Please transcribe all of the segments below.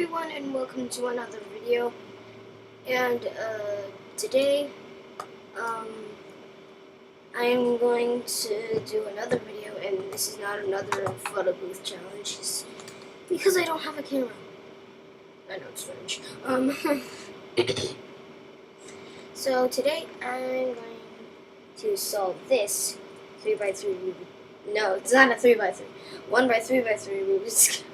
everyone, and welcome to another video. And today I am going to do another video, and this is not another photo booth challenge, it's because I don't have a camera. I know it's strange. So today I'm going to solve this 3x3 Rubik. No, it's not a 3x3. 1x3x3 Rubik's Cube.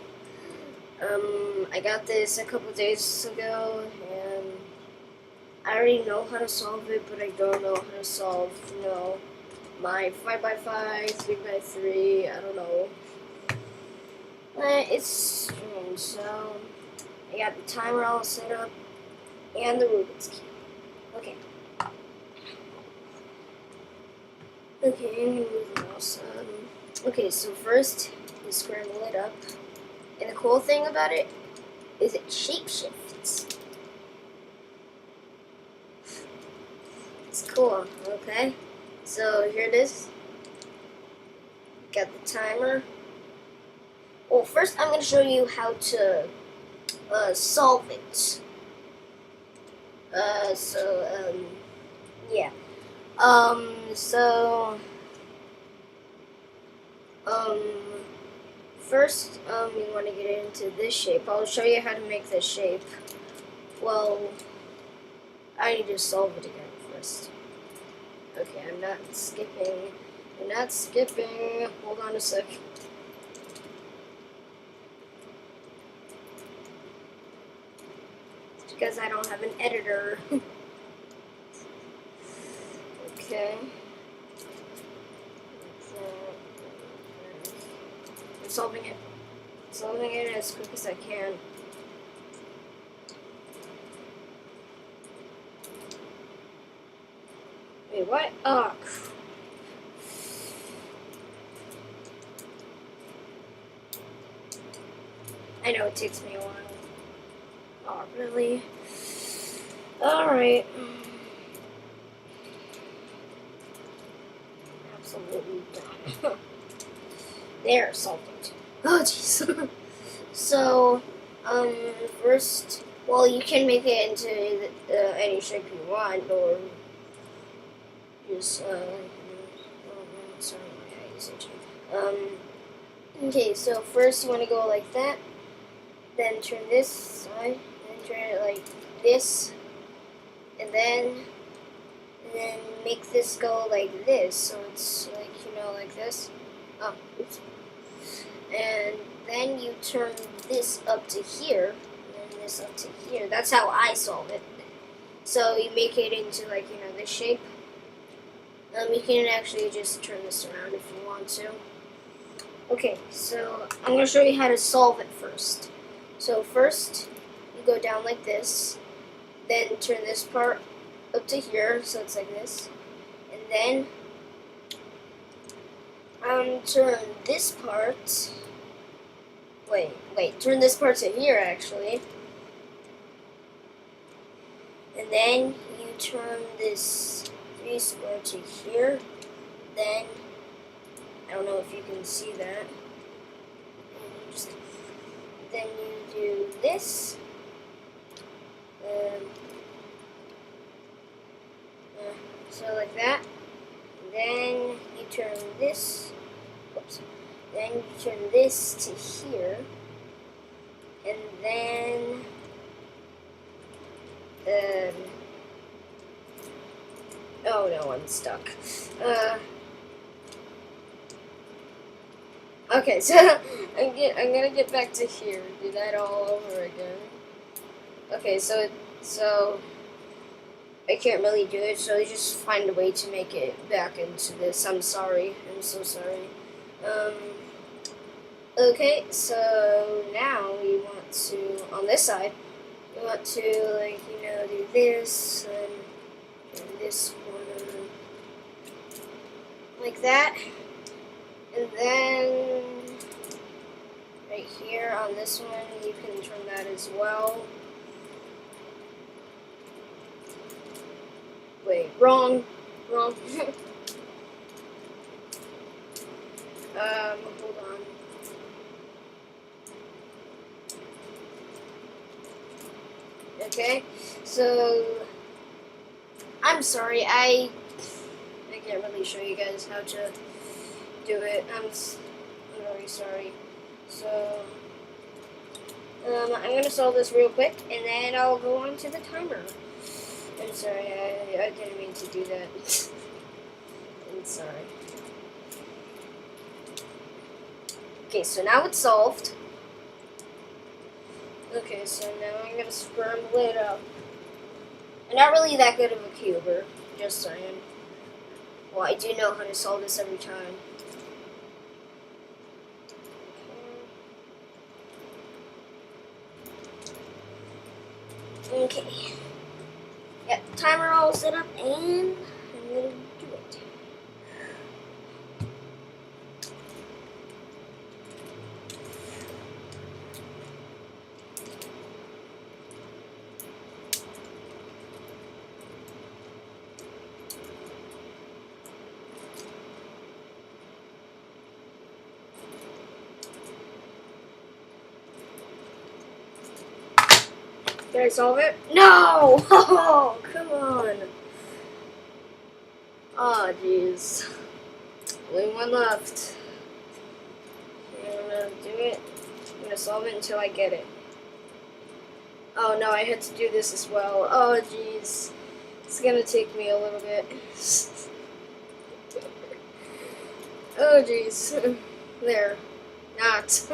I got this a couple days ago, and I already know how to solve it, but I don't know how to solve, my 5x5, 3x3, I don't know. It's strange, so I got the timer all set up, and the Rubik's Cube. Okay. Okay, I'm gonna move the mouse. Okay, so first, you scramble it up. And the cool thing about it is it shapeshifts. It's cool, okay? So here it is. Got the timer. Well, first I'm going to show you how to solve it. Yeah. First, you want to get it into this shape. I'll show you how to make this shape. Well, I need to solve it again first. Okay, I'm not skipping. Hold on a sec. It's because I don't have an editor. Okay. I'm solving it as quick as I can. Wait, what? Oh, I know it takes me a while. Oh, really? Alright. Absolutely done. There, solved it. Oh, jeez. So, first, well, you can make it into any shape you want, or just, sorry, my eyes itching. Okay, so first you want to go like that, then turn this side, and then turn it like this, and then make this go like this, so it's like, like this. Oh, oops. And then you turn this up to here, and then this up to here. That's how I solve it. So you make it into, like, this shape. You can actually just turn this around if you want to. Okay, so I'm going to show you how to solve it first. So first, you go down like this, then turn this part up to here, so it's like this, and then turn this part, turn this part to here, actually, and then you turn this 3 square to here, then, I don't know if you can see that, then you do this, so like that, and then you turn this, then you turn this to here, and then, oh no, I'm stuck. Okay, so I'm gonna get back to here, do that all over again. Okay, so I can't really do it, so I just find a way to make it back into this. I'm sorry. I'm so sorry. Okay, so now we want to, on this side, we want to, like, do this, and this corner, like that, and then right here on this one, you can turn that as well. Wait, wrong. Hold on. Okay, so I'm sorry, I can't really show you guys how to do it. I'm very sorry. So I'm gonna solve this real quick, and then I'll go on to the timer. I'm sorry, I didn't mean to do that. I'm sorry. Okay, so now it's solved. Okay, so now I'm gonna scramble it up. I'm not really that good of a cuber, just saying. Well, I do know how to solve this every time. Okay. Yep, timer all set up, and I'm gonna do it. Did I solve it? No! Oh, come on. Oh, jeez. Only one left. Okay, I'm gonna do it. I'm gonna solve it until I get it. Oh no, I had to do this as well. Oh, jeez. It's gonna take me a little bit. Oh, jeez. There. Not.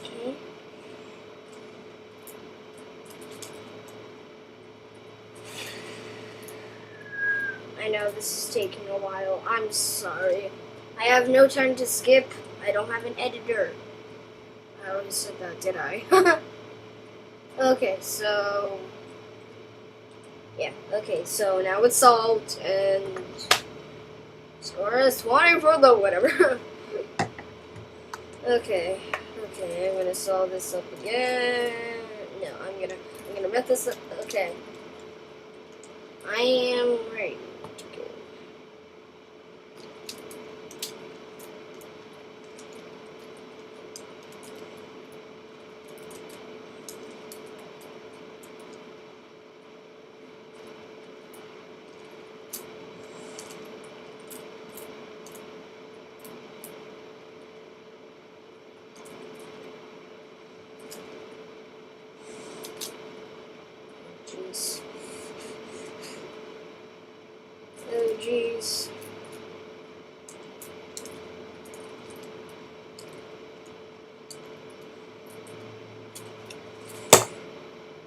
Okay. I know this is taking a while. I'm sorry. I have no time to skip. I don't have an editor. I already said that, did I? Okay, so... yeah, okay, so now it's solved, and... score is 20 for the whatever. Okay, I'm gonna solve this up again. No, I'm gonna mess this up. Okay. I am ready to go. Jeez. Oh, jeez.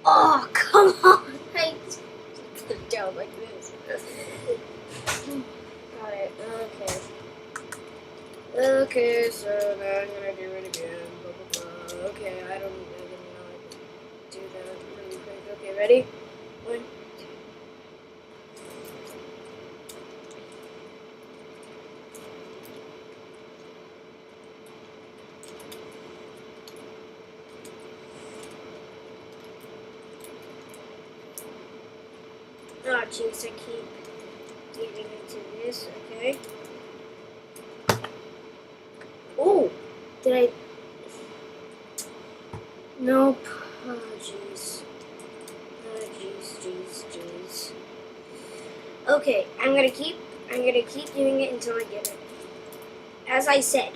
Oh, come on! I put it down like this. Got it. Okay. Okay, so now I'm gonna do it again. Blah, blah, blah. Okay, I don't even know how to do that really quick. Okay, ready? 1, 2. Oh, jeez, I keep getting into this. Okay. Oh, did I? Nope. Oh, jeez. Oh, jeez. Okay, I'm gonna keep doing it until I get it. As I said.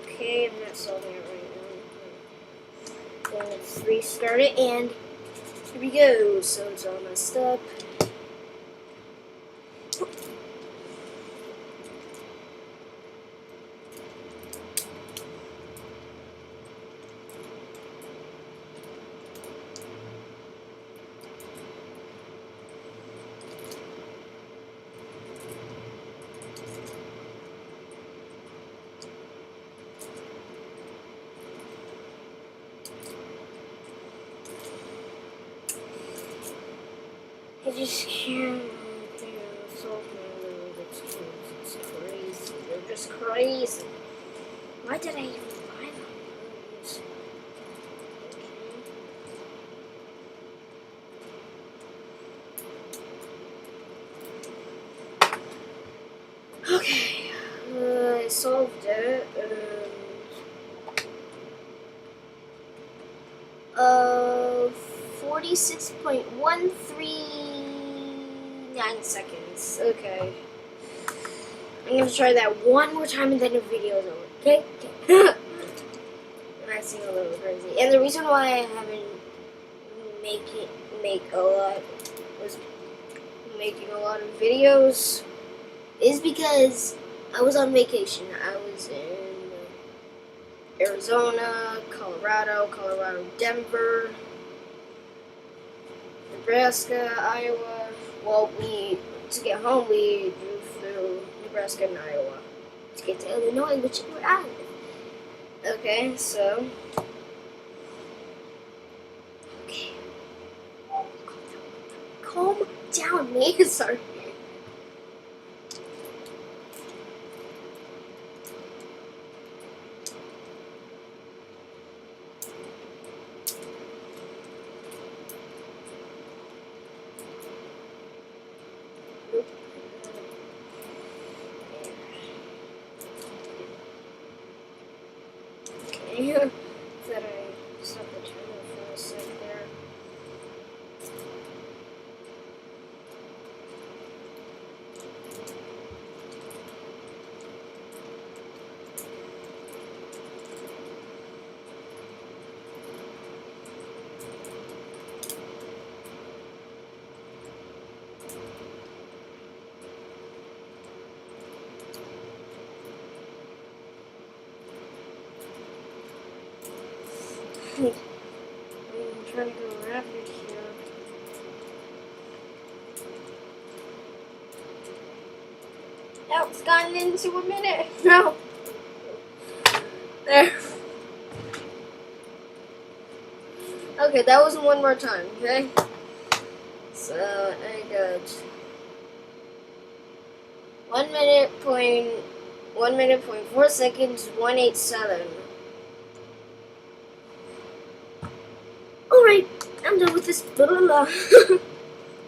Okay, I'm not solving it right now. Let's restart it, and here we go. So it's all messed up. I just can't solve my little Rubik's cubes. It's crazy. They're just crazy. Why did I even buy them? solved it. 46.139 seconds. Okay. I'm gonna try that one more time and then the video is over. Okay? I seem a little crazy. And the reason why I haven't was making a lot of videos is because I was on vacation. I was in Arizona, Colorado, Denver, Nebraska, Iowa. Well, to get home, we drove through Nebraska and Iowa to get to Illinois, which we're out of. Okay, so. Okay. Calm down, me. Sorry. Okay. That I stopped the timer for a sec there. I'm trying to go rapid here. Oh, it's gotten into a minute. No. There. Okay, that was one more time, okay? So, I got 1 minute, 4 seconds, 187. Alright, I'm done with this. Blah, blah, blah.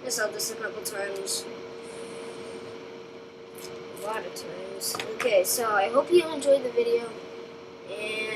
I saw this a couple times. A lot of times. Okay, so I hope you enjoyed the video. And